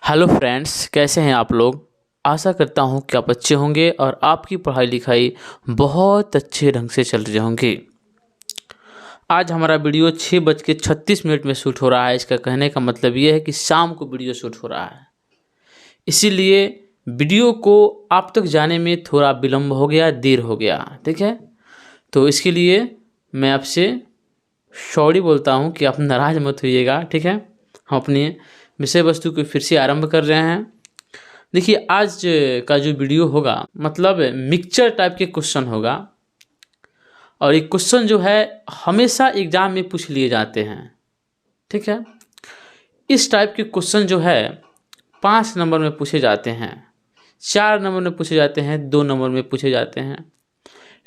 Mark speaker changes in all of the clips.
Speaker 1: Hello friends, कैसे हैं आप लोग। आशा करता हूं कि आप अच्छे होंगे और आपकी पढ़ाई लिखाई बहुत अच्छे ढंग से चल रही होंगी। आज हमारा वीडियो 6:36 में शूट हो रहा है। इसका कहने का मतलब ये है कि शाम को वीडियो शूट हो रहा है, इसीलिए वीडियो को आप तक जाने में थोड़ा विलम्ब हो गया, देर हो गया। ठीक है, तो इसके लिए मैं आपसे सॉरी बोलता हूं कि आप नाराज़ मत होइएगा। ठीक है, हम अपनी विषय वस्तु को फिर से आरंभ कर रहे हैं। देखिए, आज का जो वीडियो होगा मतलब मिक्सचर टाइप के क्वेश्चन होगा, और ये क्वेश्चन जो है हमेशा एग्जाम में पूछ लिए जाते हैं। ठीक है, इस टाइप के क्वेश्चन जो है 5 नंबर में पूछे जाते हैं, 4 नंबर में पूछे जाते हैं, 2 नंबर में पूछे जाते हैं।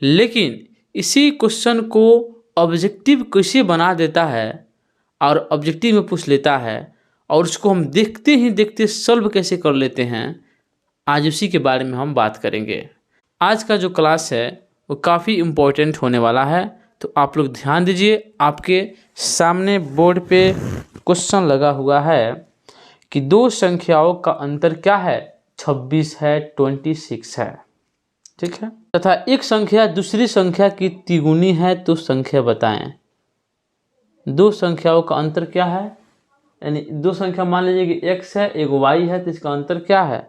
Speaker 1: लेकिन इसी क्वेश्चन को ऑब्जेक्टिव कैसे बना देता है और ऑब्जेक्टिव में पूछ लेता है, और उसको हम देखते ही देखते सॉल्व कैसे कर लेते हैं, आज उसी के बारे में हम बात करेंगे। आज का जो क्लास है वो काफ़ी इम्पोर्टेंट होने वाला है, तो आप लोग ध्यान दीजिए। आपके सामने बोर्ड पे क्वेश्चन लगा हुआ है कि दो संख्याओं का अंतर क्या है, 26 है, 26 है। ठीक है, तथा एक संख्या दूसरी संख्या की तिगुनी है, तो संख्या बताएं। दो संख्याओं का अंतर क्या है, यानी दो संख्या मान लीजिए कि x है, एक y है, तो इसका अंतर क्या है,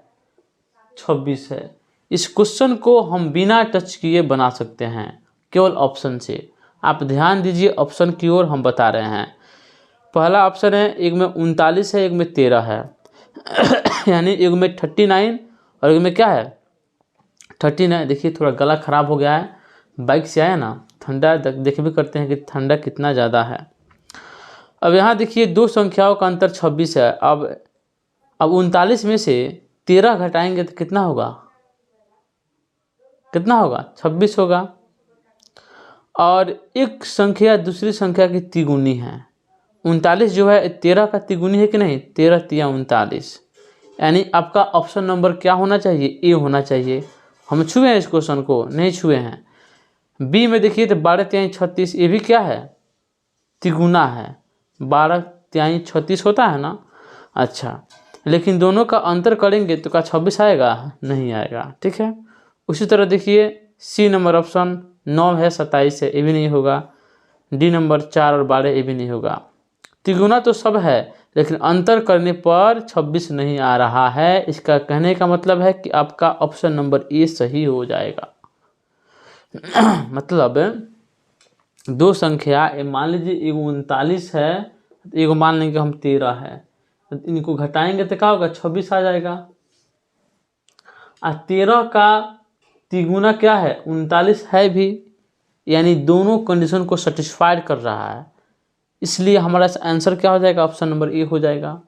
Speaker 1: 26 है। इस क्वेश्चन को हम बिना टच किए बना सकते हैं, केवल ऑप्शन से। आप ध्यान दीजिए, ऑप्शन की ओर हम बता रहे हैं। पहला ऑप्शन है, एक में 39 है, एक में 13 है यानी एक में 39 और एक में क्या है, 39। देखिए थोड़ा गला खराब हो गया है, बाइक से आया ना, ठंडा देख भी करते हैं कि ठंडा कितना ज़्यादा है। अब यहाँ देखिए दो संख्याओं का अंतर 26 है। अब 39 में से 13 घटाएंगे तो कितना होगा, 26 होगा। और एक संख्या दूसरी संख्या की तिगुनी है। 39 जो है 13 का तिगुनी है कि नहीं, 13 तिया 39, यानी आपका ऑप्शन नंबर क्या होना चाहिए, ए होना चाहिए। हम छुए हैं इस क्वेश्चन को, नहीं छुए हैं। बी में देखिए तो 12 तिहाई 36, ये भी क्या है, तिगुना है। 12 तिहाई 36 होता है ना। अच्छा, लेकिन दोनों का अंतर करेंगे तो क्या 26 आएगा, नहीं आएगा। ठीक है, उसी तरह देखिए सी नंबर ऑप्शन 9 है, 27 है, ये भी नहीं होगा। डी नंबर 4 और 12, ये भी नहीं होगा। तिगुना तो सब है, लेकिन अंतर करने पर 26 नहीं आ रहा है। इसका कहने का मतलब है कि आपका ऑप्शन नंबर ए सही हो जाएगा मतलब दो संख्या, मान लीजिए एक 39 है, एक मान लेंगे हम 13 है, तो इनको घटाएंगे तो क्या होगा, 26 आ जाएगा। और 13 का तिगुना क्या है, 39 है भी, यानी दोनों कंडीशन को सेटिस्फाइड कर रहा है, इसलिए हमारा आंसर क्या हो जाएगा, ऑप्शन नंबर ए हो जाएगा।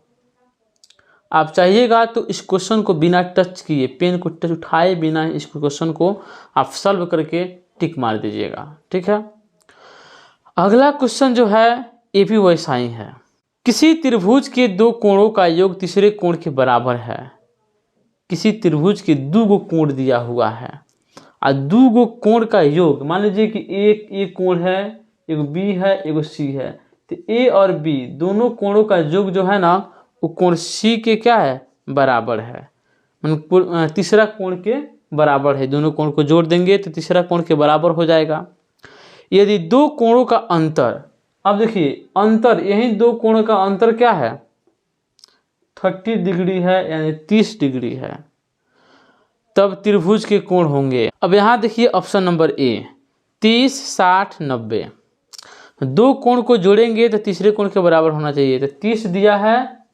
Speaker 1: आप चाहिएगा तो इस क्वेश्चन को बिना टच किए, पेन को टच उठाए बिना इस क्वेश्चन को आप सॉल्व करके टिक मार दीजिएगा। ठीक है, अगला क्वेश्चन जो है ये भी वैसा ही है। किसी त्रिभुज के दो कोणों का योग तीसरे कोण के बराबर है। किसी त्रिभुज के दो गो कोण दिया हुआ है, और दो गो कोण का योग, मान लीजिए कि एक ए कोण है, एक बी है, एक सी है, तो ए और बी दोनों कोणों का योग जो है ना, वो कोण सी के क्या है, बराबर है। मतलब तीसरा कोण के बराबर है। दोनों कोण को जोड़ देंगे तो तीसरा कोण के बराबर हो जाएगा। यदि दो कोणों का अंतर, अब देखिए अंतर, यही दो कोणों का अंतर क्या है, 30 डिग्री है, यानी 30 डिग्री है, तब त्रिभुज के कोण होंगे। अब यहाँ देखिए ऑप्शन नंबर ए, 30, 60, 90। दो कोण को जोड़ेंगे तो तीसरे कोण के बराबर होना चाहिए। तो 30 दिया है,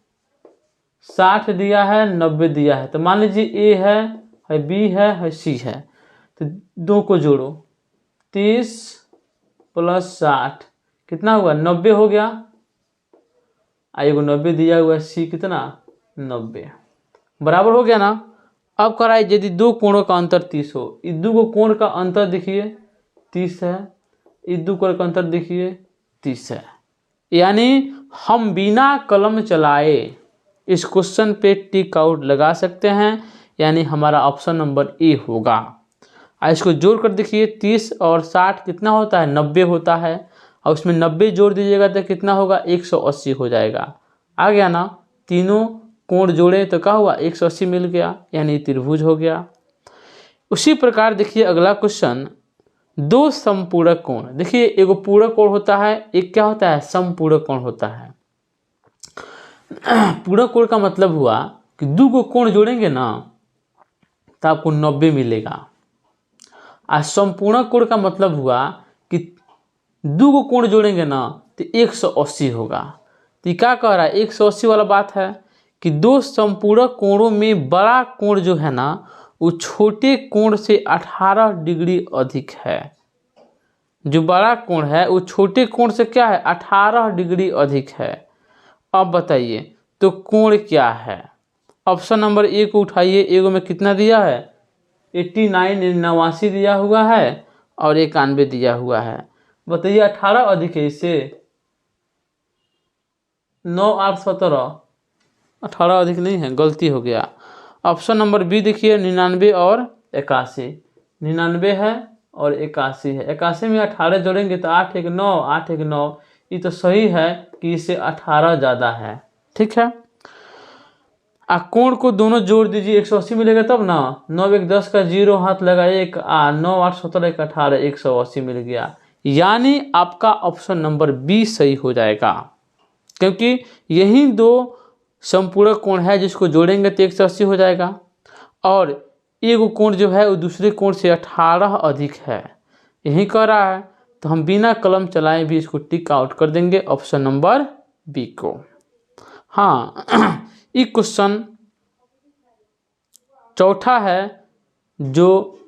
Speaker 1: 60 दिया है, 90 दिया है। तो मान लीजिए ए है बी है सी है, तो दो को जोड़ो, 30 + 60 कितना हुआ, 90 हो गया। एगो 90 दिया हुआ, सी कितना, 90, बराबर हो गया ना। अब कराए, यदि दो कोणों का अंतर 30 हो, इस दो कोण का अंतर देखिए 30 है, इस दो कोण का अंतर देखिए 30 है, यानी हम बिना कलम चलाए इस क्वेश्चन पे टिक आउट लगा सकते हैं, यानी हमारा ऑप्शन नंबर ए होगा। इसको जोड़ कर देखिए, 30 और 60 कितना होता है, 90 होता है, और उसमें 90 जोड़ दीजिएगा तो कितना होगा, 180 हो जाएगा। आ गया ना, तीनों कोण जोड़े तो क्या हुआ 180 मिल गया, यानी त्रिभुज हो गया। उसी प्रकार देखिए अगला क्वेश्चन, दो समपूरक कोण। देखिए एगो पूरक कोण होता है, एक क्या होता है समपूरक कोण होता है। पूरक कोण का मतलब हुआ कि दो को कोण जोड़ेंगे ना तो आपको 90 मिलेगा। और समपूरक कोण का मतलब हुआ कि दो को कोण जोड़ेंगे ना तो 180 होगा। तो ये क्या कह रहा है 180 वाला बात है कि दो समपूरक कोणों में बड़ा कोण जो है ना वो छोटे कोण से 18 डिग्री अधिक है। जो बड़ा कोण है वो छोटे कोण से क्या है 18 डिग्री अधिक है। अब बताइए तो कोण क्या है। ऑप्शन नंबर ए को उठाइए, एगो में कितना दिया है 89 89 दिया हुआ है और 91 दिया हुआ है। बताइए 18 अधिक है इससे 9 8 17, 18 अधिक नहीं है, गलती हो गया। ऑप्शन नंबर बी देखिए 99 और 81, 99 है और 81 है। 81 में 18 जोड़ेंगे तो 8 1 9, 8 1 9, ये तो सही है कि इससे 18 ज़्यादा है। ठीक है, कोण को दोनों जोड़ दीजिए 180 मिलेगा तब ना। 9 1 10 का 0 हाथ लगा 1, 9 8 17 1 18, 180 मिल गया। यानी आपका ऑप्शन नंबर बी सही हो जाएगा, क्योंकि यही दो समपूरक कोण है जिसको जोड़ेंगे तो 180 हो जाएगा और एक कोण जो है वो दूसरे कोण से 18 अधिक है। यही कह रहा है तो हम बिना कलम चलाए भी इसको टिक आउट कर देंगे ऑप्शन नंबर बी को। हाँ, ये क्वेश्चन चौथा है जो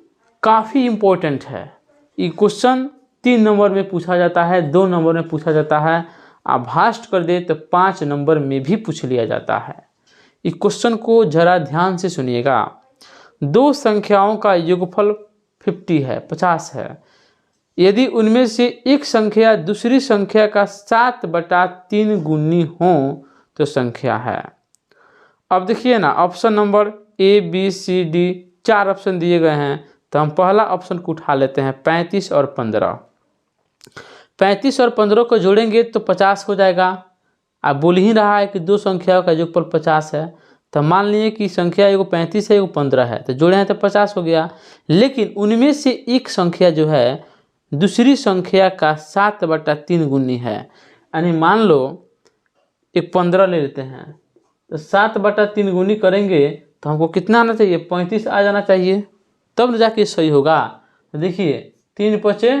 Speaker 1: काफ़ी इम्पोर्टेंट है। ये क्वेश्चन 3 नंबर में पूछा जाता है, 2 नंबर में पूछा जाता है, आप भास्ट कर दे तो 5 नंबर में भी पूछ लिया जाता है। इस क्वेश्चन को जरा ध्यान से सुनिएगा। दो संख्याओं का योगफल 50 है, 50 है। यदि उनमें से एक संख्या दूसरी संख्या का 7/3 गुनी हो तो संख्या है। अब देखिए ना option number A B C D 4 option दिए गए हैं, तो हम पहला ऑप्शन को उठा लेते हैं 35 और 15। 35 और 15 को जोड़ेंगे तो 50 हो जाएगा। आप बोल ही रहा है कि दो संख्याओं का योगफल 50 है, तो मान लिए कि संख्या एगो 35 है एगो 15 है, तो जोड़े हैं तो 50 हो गया। लेकिन उनमें से एक संख्या जो है दूसरी संख्या का 7/3 गुनी है। यानी मान लो एक 15 ले लेते हैं तो 7/3 गुनी करेंगे तो हमको कितना आना चाहिए 35 आ जाना चाहिए, तब न जाके सही होगा। तो देखिए 3 पचे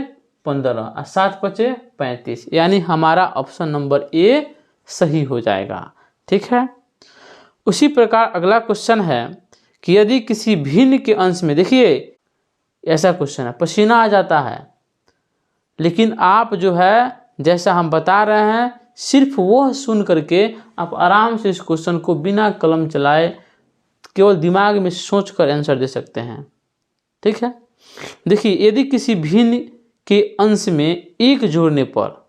Speaker 1: 15 और 7 पचे 35, यानी हमारा ऑप्शन नंबर ए सही हो जाएगा। ठीक है, उसी प्रकार अगला क्वेश्चन है कि यदि किसी भिन्न के अंश में, देखिए ऐसा क्वेश्चन है पसीना आ जाता है, लेकिन आप जो है जैसा हम बता रहे हैं सिर्फ वह सुन करके आप आराम से इस क्वेश्चन को बिना कलम चलाए केवल दिमाग में सोच कर आंसर दे सकते हैं। ठीक है, देखिए यदि किसी भिन्न के अंश में एक जोड़ने पर,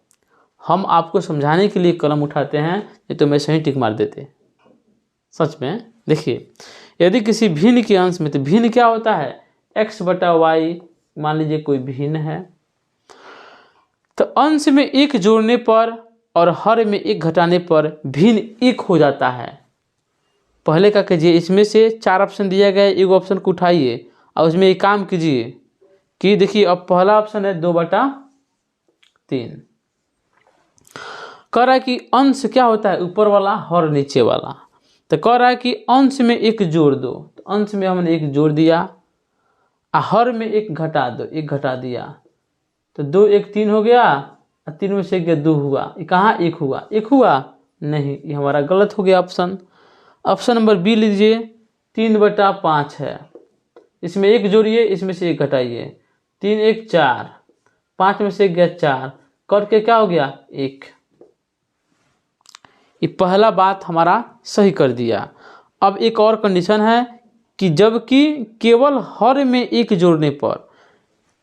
Speaker 1: हम आपको समझाने के लिए कलम उठाते हैं, नहीं तो मैं सही टिक मार देते सच में। देखिए यदि किसी भिन्न के अंश में, तो भिन्न क्या होता है x/y, मान लीजिए कोई भिन्न है, तो अंश में एक जोड़ने पर और हर में एक घटाने पर भिन्न एक हो जाता है। पहले क्या कीजिए, इसमें से 4 ऑप्शन दिया गया है, एक ऑप्शन को उठाइए और उसमें एक काम कीजिए कि देखिए अब पहला ऑप्शन है 2/3। कह रहा है कि अंश क्या होता है ऊपर वाला और नीचे वाला, तो कह रहा है कि अंश में एक जोड़ दो, तो अंश में हमने एक जोड़ दिया, हर में एक घटा दो, एक घटा दिया, तो 2 1 3 हो गया, 3 में से 1 2 हुआ। ये कहाँ 1 हुआ, 1 हुआ नहीं, ये हमारा गलत हो गया ऑप्शन। ऑप्शन नंबर बी लीजिए 3/5 है, इसमें एक जोड़िए, इसमें से एक घटाइए, 3 1 4, 5 में से 1 गया 4, करके क्या हो गया 1। ये पहला बात हमारा सही कर दिया। अब एक और कंडीशन है कि जबकि केवल हर में एक जोड़ने पर,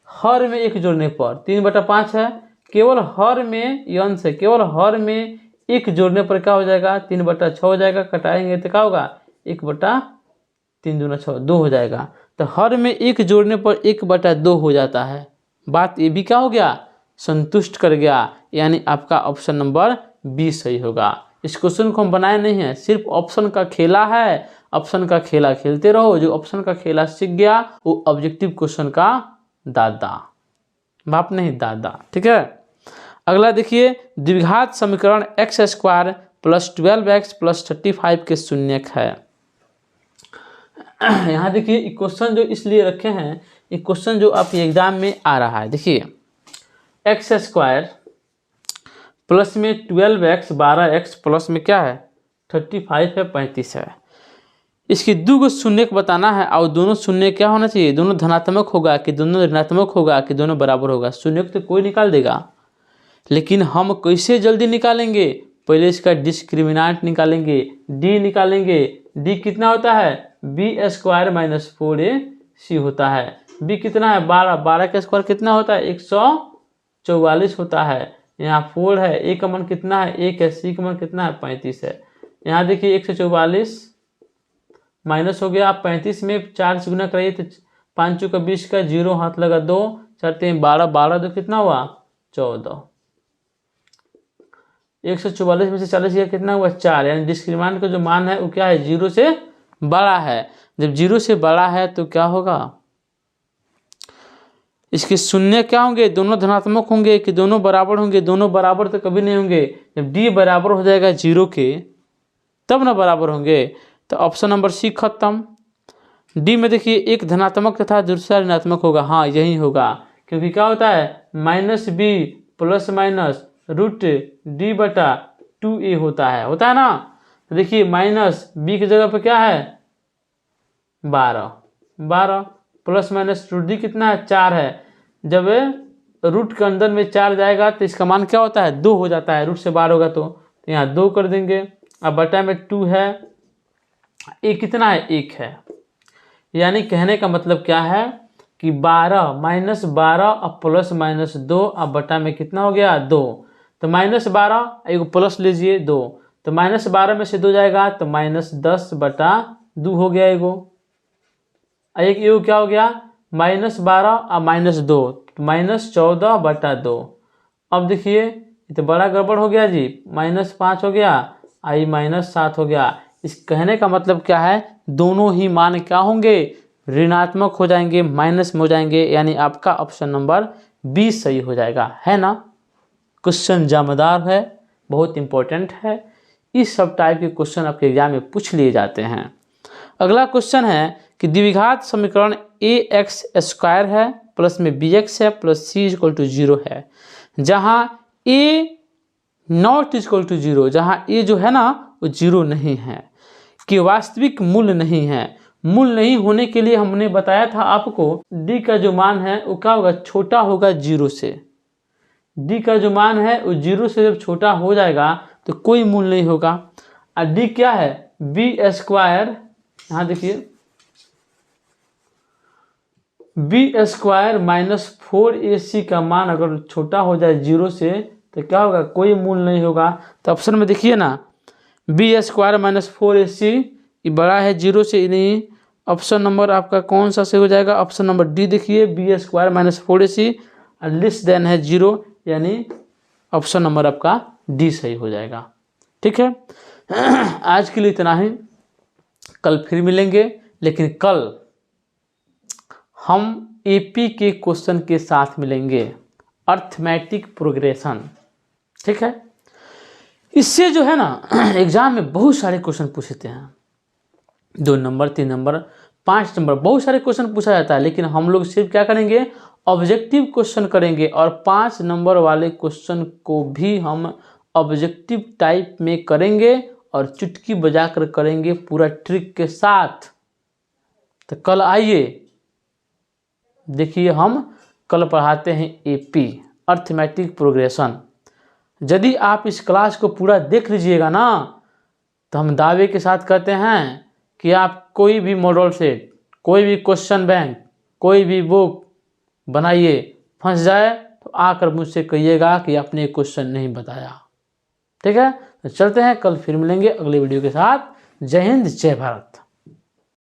Speaker 1: हर में एक जोड़ने पर 3/5 है, केवल हर में यन से केवल हर में एक जोड़ने पर क्या हो जाएगा 3/6 हो जाएगा, कटाएंगे तो क्या होगा 1/3 दूना 6 2 हो जाएगा। तो हर में एक जोड़ने पर 1/2 हो जाता है। बात ये भी क्या हो गया संतुष्ट कर गया, यानी आपका ऑप्शन नंबर बी सही होगा। इस क्वेश्चन को हम बनाए नहीं है, सिर्फ ऑप्शन का खेला है। ऑप्शन का खेला खेलते रहो, जो ऑप्शन का खेला सीख गया वो ऑब्जेक्टिव क्वेश्चन का दादा, बाप नहीं दादा। ठीक है, अगला देखिए, द्विघात समीकरण x square plus 12x plus 35 के शून्यक है। यहाँ देखिए क्वेश्चन जो इसलिए रखे हैं, ये क्वेश्चन जो आपके एग्जाम में आ रहा है। देखिए एक्स स्क्वायर प्लस में 12x 12x प्लस में क्या है 35 है 35 है। इसकी दो गो शून्य बताना है और दोनों शून्य क्या होना चाहिए, दोनों धनात्मक होगा कि दोनों ऋणात्मक होगा कि दोनों बराबर होगा। शून्य तो कोई निकाल देगा, लेकिन हम कैसे जल्दी निकालेंगे, पहले इसका डिस्क्रिमिनेंट निकालेंगे, डी निकालेंगे। डी कितना होता है, बी स्क्वायर माइनस 4ac होता है। बी कितना है 12, 12 का स्क्वायर कितना होता है 144 होता है। यहाँ 4 है, ए का मान कितना है 1 है, सी का मान कितना है 35 है। यहाँ देखिए 144 माइनस हो गया, आप 35 में 4 से गुना करिए तो 5 चौका 20 का 0 हाथ लगा 2 चलते हैं 12, 12 तो कितना हुआ 14। 144 में से 40 गया कितना हुआ 4, यानी डिस्क्रिमिनेंट का जो मान है वो क्या है 0 से बड़ा है। जब 0 से बड़ा है तो क्या होगा, इसके शून्य क्या होंगे, दोनों धनात्मक होंगे कि दोनों बराबर होंगे, दोनों बराबर तो कभी नहीं होंगे। जब डी बराबर हो जाएगा 0 के तब ना बराबर होंगे। तो ऑप्शन नंबर सी खत्म। डी में देखिए एक धनात्मक तथा दूसरा ऋणात्मक होगा, हाँ यही होगा, क्योंकि क्या होता है minus B plus minus root D बटा 2a होता है ना। तो देखिए माइनस बी की जगह पे क्या है 12, 12 प्लस माइनस रूट डी कितना है 4 है। जब रूट के अंदर में 4 जाएगा तो इसका मान क्या होता है 2 हो जाता है, रूट से 12 होगा तो यहाँ 2 कर देंगे। अब बटा में 2 है, ए कितना है 1 है। यानी कहने का मतलब क्या है कि 12 माइनस 12 अब प्लस माइनस 2 अब बटा में कितना हो गया 2। तो माइनस 12 एक प्लस लीजिए 2, तो माइनस 12 में से 2 जाएगा तो माइनस 10 बटा 2 हो गया एगो। एक एगो क्या हो गया माइनस 12 और माइनस 2 तो माइनस 14 बटा 2। अब देखिए ये तो बड़ा गड़बड़ हो गया जी, माइनस 5 हो गया आई माइनस 7 हो गया। इस कहने का मतलब क्या है, दोनों ही मान क्या होंगे ऋणात्मक हो जाएंगे, माइनस में हो जाएंगे, यानी आपका ऑप्शन नंबर बी सही हो जाएगा, है ना। क्वेश्चन जामदार है, बहुत इंपॉर्टेंट है, इस सब टाइप के क्वेश्चन आपके एग्जाम में पूछ लिए जाते हैं। अगला क्वेश्चन है कि द्विघात समीकरण ए एक्स स्क्वायर है प्लस में बी एक्स है प्लस सी इक्वल टू 0 है, जहाँ ए नॉट इक्वल टू 0, जहाँ ए जो है ना वो 0 नहीं है, कि वास्तविक मूल्य नहीं है। मूल्य नहीं होने के लिए हमने बताया था आपको डी का जो मान है वो क्या होगा छोटा होगा 0 से। डी का जो मान है वो 0 से जब छोटा हो जाएगा तो कोई मूल्य नहीं होगा। और डी क्या है बी स्क्वायर, यहाँ देखिए बी स्क्वायर माइनस 4ac का मान अगर छोटा हो जाए 0 से तो क्या होगा कोई मूल्य नहीं होगा। तो ऑप्शन में देखिए ना बी स्क्वायर माइनस 4ac ये बड़ा है 0 से नहीं, ऑप्शन नंबर आपका कौन सा से हो जाएगा, ऑप्शन नंबर डी देखिए B square minus 4ac less than है 0, यानी ऑप्शन नंबर आपका डी सही हो जाएगा। ठीक है, आज के लिए इतना ही, कल फिर मिलेंगे, लेकिन कल हम एपी के क्वेश्चन के साथ मिलेंगे, अर्थमेटिक प्रोग्रेशन। ठीक है, इससे जो है ना एग्जाम में बहुत सारे क्वेश्चन पूछते हैं, 2 नंबर 3 नंबर 5 नंबर बहुत सारे क्वेश्चन पूछा जाता है, लेकिन हम लोग सिर्फ क्या करेंगे ऑब्जेक्टिव क्वेश्चन करेंगे, और 5 नंबर वाले क्वेश्चन को भी हम ऑब्जेक्टिव टाइप में करेंगे और चुटकी बजाकर करेंगे पूरा ट्रिक के साथ। तो कल आइए देखिए, हम कल पढ़ाते हैं एपी अर्थमेटिक प्रोग्रेशन। यदि आप इस क्लास को पूरा देख लीजिएगा ना तो हम दावे के साथ कहते हैं कि आप कोई भी मॉडल सेट, कोई भी क्वेश्चन बैंक, कोई भी बुक बनाइए, फंस जाए तो आकर मुझसे कहिएगा कि आपने क्वेश्चन नहीं बताया। ठीक है, तो चलते हैं, कल फिर मिलेंगे अगले वीडियो के साथ। जय हिंद, जय भारत।